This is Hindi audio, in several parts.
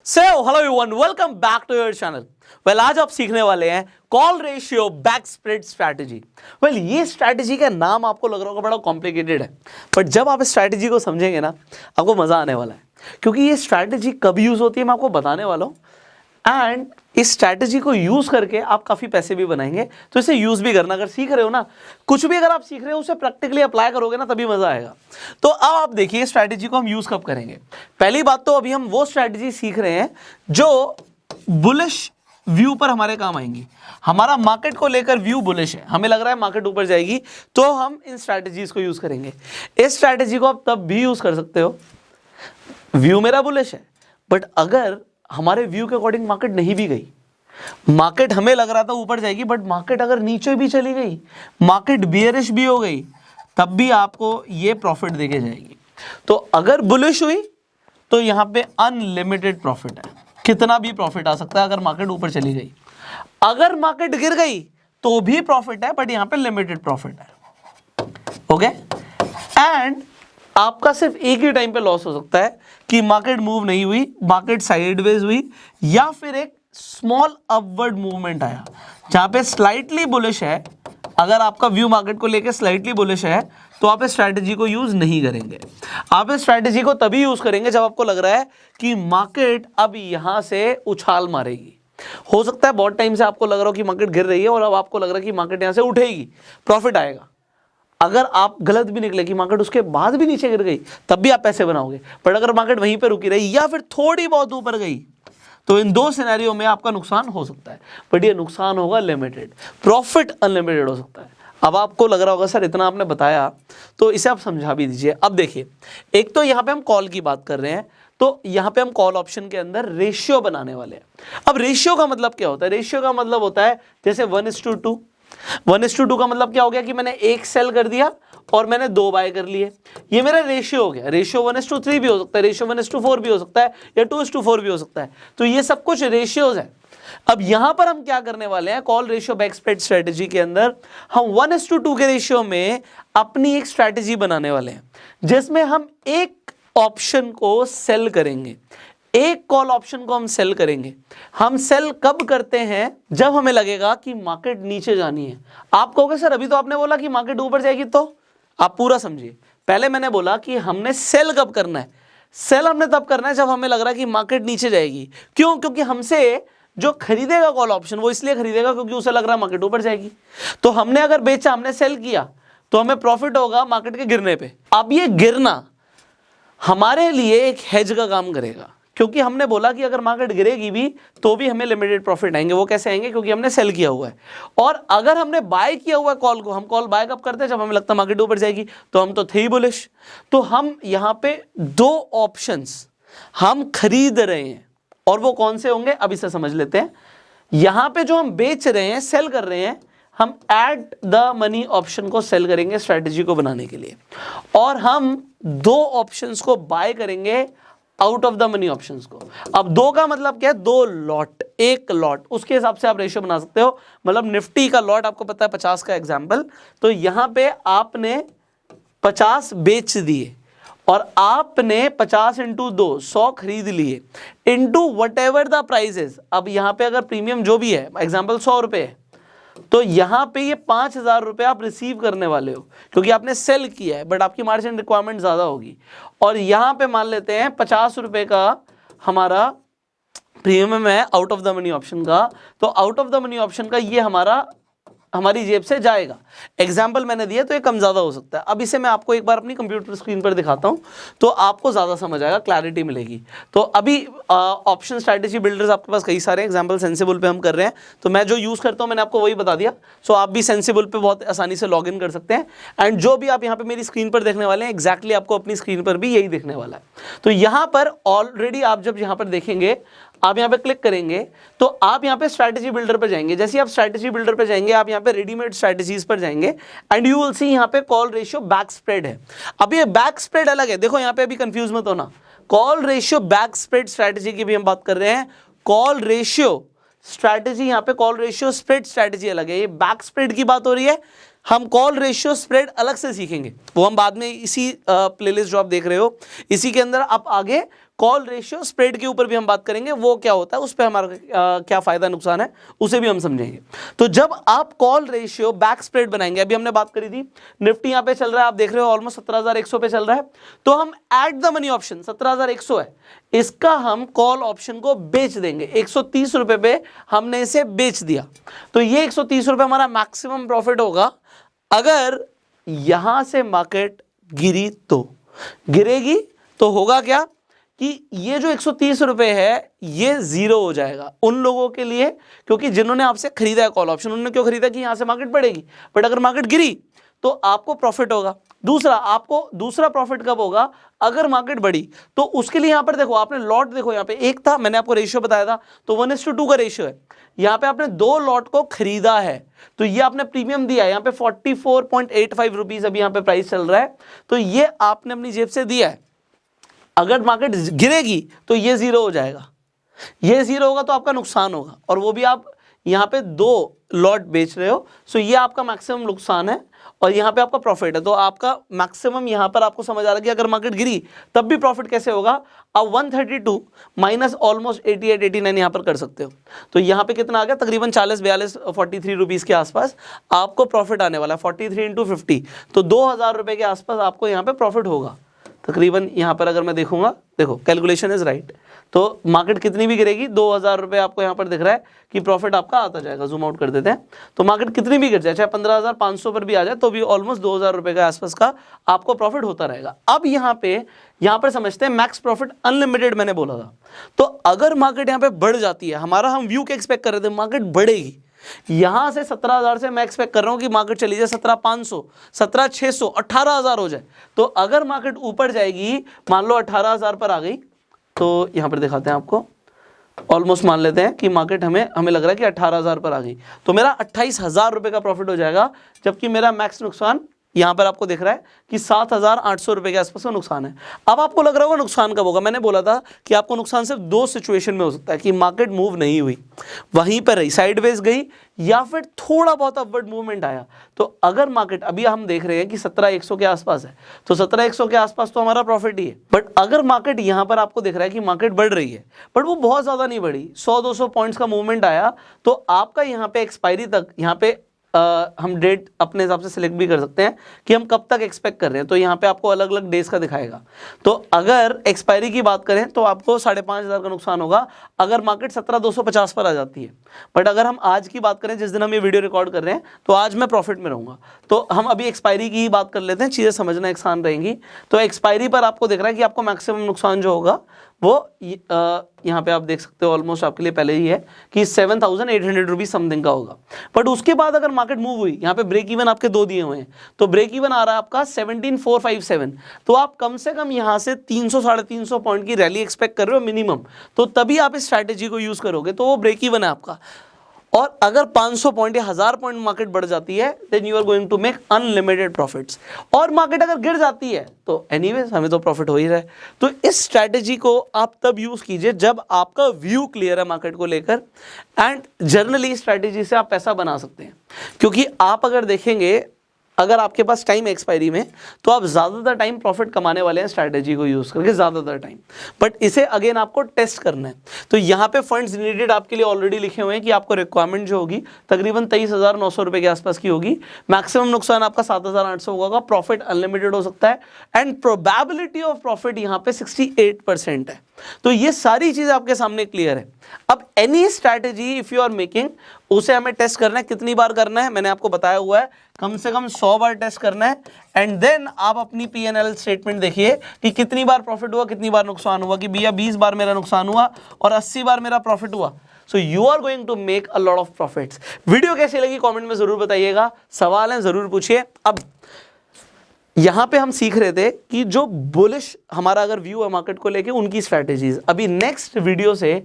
Hello everyone, welcome back to your channel. आज आप सीखने वाले हैं call ratio back spread strategy. ये स्ट्रैटेजी का नाम आपको लग रहा होगा बड़ा कॉम्प्लिकेटेड है, बट जब आप इस स्ट्रैटेजी को समझेंगे ना, आपको मजा आने वाला है, क्योंकि ये स्ट्रैटेजी कब यूज होती है मैं आपको बताने वाला हूँ। एंड इस स्ट्रैटेजी को यूज करके आप काफी पैसे भी बनाएंगे, तो इसे यूज भी करना। अगर सीख रहे हो ना, कुछ भी अगर आप सीख रहे हो उसे प्रैक्टिकली अप्लाई करोगे ना, तभी मजा आएगा। तो अब आप देखिए स्ट्रैटेजी को हम यूज कब करेंगे। पहली बात तो अभी हम वो स्ट्रैटेजी सीख रहे हैं जो बुलिश व्यू पर हमारे काम आएंगी। हमारा मार्केट को लेकर व्यू बुलिश है, हमें लग रहा है मार्केट ऊपर जाएगी, तो हम इन स्ट्रैटेजीज को यूज करेंगे। इस स्ट्रैटेजी को आप तब भी यूज कर सकते हो, व्यू मेरा बुलिश है, बट अगर हमारे व्यू के अकॉर्डिंग मार्केट नहीं भी गई, मार्केट हमें लग रहा था ऊपर जाएगी, बट मार्केट अगर नीचे भी चली गई, मार्केट बियरिश भी हो गई, तब भी आपको ये प्रॉफिट देके जाएगी। तो अगर बुलिश हुई तो यहां पे अनलिमिटेड प्रॉफिट है, कितना भी प्रॉफिट आ सकता है अगर मार्केट ऊपर चली गई। अगर मार्केट गिर गई तो भी प्रॉफिट है, बट यहां पे लिमिटेड प्रॉफिट है। ओके, एंड आपका सिर्फ एक ही टाइम पे लॉस हो सकता है कि मार्केट मूव नहीं हुई, मार्केट साइडवेज हुई, या फिर एक स्मॉल अपवर्ड मूवमेंट आया जहां पे स्लाइटली बुलिश है। अगर आपका व्यू मार्केट को लेकर स्लाइटली बुलिश है तो आप इस स्ट्रैटेजी को यूज नहीं करेंगे। आप इस स्ट्रैटेजी को तभी यूज करेंगे जब आपको लग रहा है कि मार्केट अब यहां से उछाल मारेगी। हो सकता है बहुत टाइम से आपको लग रहा हो कि मार्केट गिर रही है और अब आपको लग रहा है कि मार्केट यहां से उठेगी, प्रॉफिट आएगा। अगर आप गलत भी निकले कि मार्केट उसके बाद भी नीचे गिर गई, तब भी आप पैसे बनाओगे। पर अगर मार्केट वहीं पे रुकी रही या फिर थोड़ी बहुत ऊपर गई, तो इन दो सिनेरियो में आपका नुकसान हो सकता है, बट ये नुकसान होगा लिमिटेड, प्रॉफिट अनलिमिटेड हो सकता है। अब आपको लग रहा होगा सर इतना आपने बताया, तो इसे आप समझा भी दीजिए। अब देखिए, एक तो यहाँ पे हम कॉल की बात कर रहे हैं, तो यहाँ पे हम कॉल ऑप्शन के अंदर रेशियो बनाने वाले हैं। अब रेशियो का मतलब क्या होता है? रेशियो का मतलब होता है जैसे 1:2। 1:2 का मतलब क्या हो गया कि मैंने एक सेल कर दिया और मैंने 2 बाय कर लिए, ये मेरा रेशियो हो गया। रेशियो 1:3 भी हो सकता है, रेशियो 1:4 भी हो सकता है, या 2:4 भी हो सकता है। तो ये सब कुछ रेशियोज है। अब यहां पर हम क्या करने वाले हैं, call ratio back spread strategy के अंदर हम 1:2 के रेशियो में अपनी एक स्ट्रैटेजी बनाने वाले हैं, जिसमें हम एक ऑप्शन को सेल करेंगे, एक कॉल ऑप्शन को हम सेल करेंगे। हम सेल कब करते हैं? जब हमें लगेगा कि मार्केट नीचे जानी है। आप कहोगे सर अभी तो आपने बोला कि मार्केट ऊपर जाएगी, तो आप पूरा समझिए। पहले मैंने बोला कि हमने सेल कब करना है। सेल हमने तब करना है जब हमें लग रहा है कि मार्केट नीचे जाएगी। क्यों? क्योंकि हमसे जो खरीदेगा कॉल ऑप्शन, वो इसलिए खरीदेगा क्योंकि उसे लग रहा है मार्केट ऊपर जाएगी। तो हमने अगर बेचा, हमने सेल किया, तो हमें प्रॉफिट होगा मार्केट के गिरने पे। अब ये गिरना हमारे लिए एक हेज का काम करेगा, क्योंकि हमने बोला कि अगर मार्केट गिरेगी भी तो भी हमें लिमिटेड प्रॉफिट आएंगे। वो कैसे आएंगे? क्योंकि हमने सेल किया हुआ है। और अगर हमने बाय किया हुआ है कॉल को, हम कॉल बाय कब करते हैं? जब हमें लगता है मार्केट ऊपर जाएगी, तो हम तो थे ही बुलिश। तो हम यहां पे 2 ऑप्शंस हम खरीद रहे हैं, और वो कौन से होंगे अब इसे समझ लेते हैं। यहां पे जो हम बेच रहे हैं, सेल कर रहे हैं, हम एट द मनी ऑप्शन को सेल करेंगे स्ट्रैटेजी को बनाने के लिए, और हम 2 ऑप्शंस को बाय करेंगे out of the money options को। अब 2 का मतलब क्या है? 2 लॉट, एक लॉट, उसके हिसाब से आप रेशियो बना सकते हो। मतलब निफ्टी का लॉट आपको पता है 50 का एग्जाम्पल, तो यहां पे आपने 50 बेच दिए और आपने 50 × 2 100 खरीद लिए, into whatever the prices. अब यहां पे अगर प्रीमियम जो भी है, एग्जाम्पल 100 रुपए है, तो यहां पे ये 5000 रुपए आप रिसीव करने वाले हो, क्योंकि आपने सेल किया है, बट आपकी मार्जिन रिक्वायरमेंट ज्यादा होगी। और यहां पे मान लेते हैं 50 रुपए का हमारा प्रीमियम है out of the money option का, तो out of the money option का ये हमारी जेब से जाएगा। एग्जाम्पल मैंने दिया, तो ये कम ज्यादा हो सकता है। अब इसे मैं आपको एक बार अपनी कंप्यूटर स्क्रीन पर दिखाता हूं, तो आपको ज्यादा समझ आएगा, क्लैरिटी मिलेगी। तो अभी ऑप्शन स्ट्रैटेजी बिल्डर्स आपके पास कई सारे एग्जाम्पल सेंसिबल पे हम कर रहे हैं, तो मैं जो यूज करता हूं मैंने आपको वही बता दिया। सो आप भी सेंसिबल पे बहुत आसानी से लॉग इन कर सकते हैं। एंड जो भी आप यहाँ पे मेरी स्क्रीन पर देखने वाले हैं, एग्जैक्टली आपको अपनी स्क्रीन पर भी यही देखने वाला है। तो यहाँ पर ऑलरेडी आप जब यहाँ पर देखेंगे, आप यहाँ पे क्लिक करेंगे, तो आप यहाँ पे स्ट्रैटेजी बिल्डर पर जाएंगे। जैसे आप स्ट्रैटेजी बिल्डर पर जाएंगे, आप यहाँ पे रेडीमेड स्ट्रैटेजीज पर जाएंगे, एंड यू विल सी यहाँ पे कॉल रेशियो बैक स्प्रेड है। अब ये बैक स्प्रेड अलग है, देखो यहाँ पे अभी कंफ्यूज मत होना। Call ratio back spread strategy की भी हम बात कर रहे हैं। कॉल रेशियो स्ट्रैटेजी, यहाँ पे कॉल रेशियो स्प्रेड स्ट्रैटेजी अलग है, ये बैक स्प्रेड की बात हो रही है। हम कॉल रेशियो स्प्रेड अलग से सीखेंगे, वो हम बाद में इसी प्लेलिस्ट जो आप देख रहे हो इसी के अंदर आप आगे कॉल रेशियो स्प्रेड के ऊपर भी हम बात करेंगे, वो क्या होता है, उस पर हमारा क्या फायदा नुकसान है उसे भी हम समझेंगे। तो जब आप कॉल रेशियो बैक स्प्रेड बनाएंगे, अभी हमने बात करी थी निफ्टी यहाँ पे चल रहा है, आप देख रहे हो ऑलमोस्ट 17,100 पे चल रहा है, तो हम एट द मनी ऑप्शन 17,100 है, इसका हम कॉल ऑप्शन को बेच देंगे 130 रुपए पे, हमने इसे बेच दिया, तो ये 130 रुपए हमारा मैक्सिमम प्रॉफिट होगा। अगर यहां से मार्केट गिरी तो गिरेगी तो होगा क्या कि ये जो 130 रुपए है ये जीरो हो जाएगा उन लोगों के लिए, क्योंकि जिन्होंने आपसे खरीदा है कॉल ऑप्शन, उन्होंने क्यों खरीदा कि यहां से मार्केट बढ़ेगी, बट अगर मार्केट गिरी तो आपको प्रॉफिट होगा। दूसरा, आपको दूसरा प्रॉफिट कब होगा, अगर मार्केट बढ़ी, तो उसके लिए यहां पर देखो, आपने लॉट देखो, यहां पे एक था, मैंने आपको रेशियो बताया था, तो 1:2 का रेशियो है, यहां पे आपने 2 लॉट को खरीदा है, तो ये आपने प्रीमियम दिया है, यहां पे 44.85 रुपीज अभी यहां पे प्राइस चल रहा है, तो ये आपने अपनी जेब से दिया है। अगर मार्केट गिरेगी तो ये जीरो हो जाएगा, ये जीरो होगा तो आपका नुकसान होगा, और वो भी आप यहाँ पे 2 लॉट बेच रहे हो, सो ये आपका मैक्सिमम नुकसान है और यहाँ पे आपका प्रॉफिट है। तो आपका मैक्सिमम यहाँ पर आपको समझ आ रहा है कि अगर मार्केट गिरी तब भी प्रॉफिट कैसे होगा, आप 132 माइनस ऑलमोस्ट 88-89 यहाँ पर कर सकते हो, तो यहाँ पे कितना आ गया, तकरीबन 43 रुपीज़ के आसपास आपको प्रॉफिट आने वाला है, 43 इंटू 50, तो 2,000 रुपये के आसपास आपको यहाँ पे प्रॉफिट होगा तकरीबन। यहाँ पर अगर मैं देखूंगा, देखो कैलकुलेशन इज राइट, तो मार्केट कितनी भी गिरेगी 2,000 रुपये आपको यहाँ पर दिख रहा है कि प्रॉफिट आपका आता जाएगा। जूम आउट कर देते हैं, तो मार्केट कितनी भी गिर जाए, चाहे 15,500 पर भी आ जाए, तो भी ऑलमोस्ट 2,000 रुपये के आसपास का आपको प्रॉफिट होता रहेगा। अब यहाँ पर समझते हैं मैक्स प्रॉफिट अनलिमिटेड मैंने बोला था, तो अगर मार्केट यहाँ पे बढ़ जाती है, हमारा हम व्यू क्या एक्सपेक्ट कर रहे थे, मार्केट बढ़ेगी, यहां से 17,000 से मैं एक्सपेक्ट कर रहा हूं कि मार्केट चली जाए 17,500, 17,600, 18,000 हो जाए। तो अगर मार्केट ऊपर जाएगी, मान लो 18,000 पर आ गई, तो यहां पर दिखाते हैं आपको, ऑलमोस्ट मान लेते हैं कि मार्केट हमें लग रहा है कि 18,000 पर आ गई, तो मेरा 28,000 रुपए का प्रॉफिट हो जाएगा, जबकि मेरा मैक्स नुकसान यहां पर आपको दिख रहा है कि 7,800 रुपए के आसपास का नुकसान है। अब आपको लग रहा होगा नुकसान कब होगा, मैंने बोला था कि आपको नुकसान सिर्फ 2 सिचुएशन में हो सकता है, कि मार्केट मूव नहीं हुई, वहीं पर रही, साइडवेज गई, या फिर थोड़ा बहुत अपवर्ड मूवमेंट आया। तो अगर मार्केट, अभी हम देख रहे हैं कि 17,100 के आसपास है, तो 17,100 के आसपास तो हमारा प्रॉफिट ही है, बट अगर मार्केट यहां पर आपको दिख रहा है कि मार्केट बढ़ रही है, बट वो बहुत ज्यादा नहीं बढ़ी, 100-200 पॉइंट्स का मूवमेंट आया, तो आपका यहाँ पे एक्सपायरी तक, यहाँ पे हम डेट अपने हिसाब से सिलेक्ट भी कर सकते हैं कि हम कब तक एक्सपेक्ट कर रहे हैं, तो यहाँ पे आपको अलग अलग डेज का दिखाएगा। तो अगर एक्सपायरी की बात करें तो आपको 5,500 का नुकसान होगा अगर मार्केट 17,250 पर आ जाती है, बट अगर हम आज की बात करें, जिस दिन हम ये वीडियो रिकॉर्ड कर रहे हैं, तो आज मैं प्रॉफिट में रहूंगा, तो हम अभी एक्सपायरी की ही बात कर लेते हैं, चीज़ें समझना आसान रहेंगी। तो एक्सपायरी पर आपको दिख रहा है कि आपको मैक्सिमम नुकसान जो होगा वो यहाँ पे आप देख सकते हो, ऑलमोस्ट आपके लिए पहले ही है कि 7,800 रुपीज समथिंग का होगा, बट उसके बाद अगर मार्केट मूव हुई, यहाँ पे ब्रेक इवन आपके 2 दिए हुए हैं, तो ब्रेक इवन आ रहा है आपका 17,457, तो आप कम से कम यहाँ से 300-350 पॉइंट की रैली एक्सपेक्ट कर रहे हो मिनिमम, तो तभी आप इस स्ट्रैटेजी को यूज करोगे, तो वो ब्रेक इवन है आपका। और अगर 500 पॉइंट या 1000 पॉइंट मार्केट बढ़ जाती है, then you are going to make unlimited profits, और मार्केट अगर गिर जाती है तो एनीवेज हमें तो प्रॉफिट हो ही रहा है। तो इस स्ट्रैटेजी को आप तब यूज कीजिए जब आपका व्यू क्लियर है मार्केट को लेकर, एंड जनरली इस स्ट्रैटेजी से आप पैसा बना सकते हैं, क्योंकि आप अगर देखेंगे, अगर आपके पास टाइम एक्सपायरी में, तो आप ज़्यादातर टाइम प्रॉफिट कमाने वाले हैं स्ट्रैटेजी को यूज़ करके, ज़्यादातर टाइम, बट इसे अगेन आपको टेस्ट करना है। तो यहाँ पे फंड्स नीडेड आपके लिए ऑलरेडी लिखे हुए हैं कि आपको रिक्वायरमेंट जो होगी तकरीबन 23,900 रुपये के आसपास की होगी, मैक्सिमम नुकसान आपका 7,800 होगा, प्रॉफिट अनलिमिटेड हो सकता है, एंड प्रोबेबिलिटी ऑफ प्रॉफिट यहाँ पे 68% है। तो ये सारी चीज़ आपके सामने क्लियर है। अब any strategy if you are making, उसे हमें टेस्ट करना है, कितनी बार करना है मैंने आपको बताया हुआ है, कम से कम 100 बार टेस्ट करना है, एंड देन आप अपनी P&L स्टेटमेंट देखिए कि कितनी बार प्रॉफिट हुआ, कितनी बार नुकसान हुआ, कि भैया 20 बार मेरा नुकसान हुआ और 80 बार मेरा प्रॉफिट हुआ, so you are going to make a lot of profits. Video कैसी लगी कमेंट में जरूर बताइएगा, सवाल है जरूर पूछिए। अब यहाँ पे हम सीख रहे थे कि जो बुलिश हमारा अगर व्यू है मार्केट को लेके, उनकी स्ट्रैटेजीज। अभी नेक्स्ट वीडियो से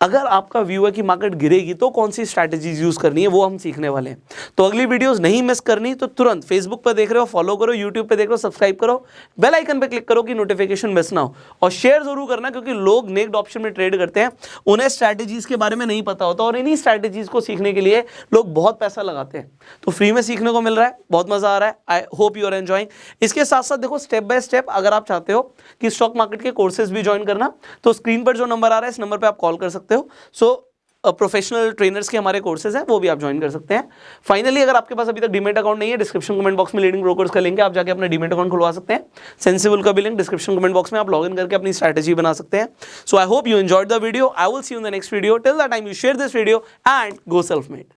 अगर आपका व्यू है कि मार्केट गिरेगी तो कौन सी स्ट्रैटेजीज यूज करनी है, वो हम सीखने वाले हैं। तो अगली वीडियोस नहीं मिस करनी तो तुरंत फेसबुक पर देख रहे हो फॉलो करो, यूट्यूब पे देख रहे हो सब्सक्राइब करो, बेल आइकन पे क्लिक करो कि नोटिफिकेशन मिस ना हो, और शेयर जरूर करना, क्योंकि लोग नेक्ड ऑप्शन में ट्रेड करते हैं, उन्हें स्ट्रैटेजीज के बारे में नहीं पता होता, और इन्हीं स्ट्रैटेजीज को सीखने के लिए लोग बहुत पैसा लगाते हैं। तो फ्री में सीखने को मिल रहा है, बहुत मजा आ रहा है। I hope you are enjoying. इसके साथ साथ देखो स्टेप बाय स्टेप अगर आप चाहते हो कि स्टॉक मार्केट के कोर्सेज भी ज्वाइन करना, तो स्क्रीन पर जो नंबर आ रहा है इस नंबर पे आप कॉल कर सकते हो। सो प्रोफेशनल ट्रेनर्स के हमारे कोर्सेज हैं, वो भी आप ज्वाइन कर सकते हैं। फाइनली अगर आपके पास अभी तक डीमेट अकाउंट नहीं है, डिस्क्रिप्शन कमेंट बॉक्स में लीडिंग ब्रोकर्स का लिंक है, आप जाके अपना डीमेट अकाउंट खुलवा सकते हैं। सेंसिबल का भी लिंक डिस्क्रिप्शन कमेंट बॉक्स में, आप लॉगिन करके अपनी स्ट्रैटेजी बना सकते हैं। So I hope you enjoyed the video. I will see you in the next video. Till that time you share this video and go self made.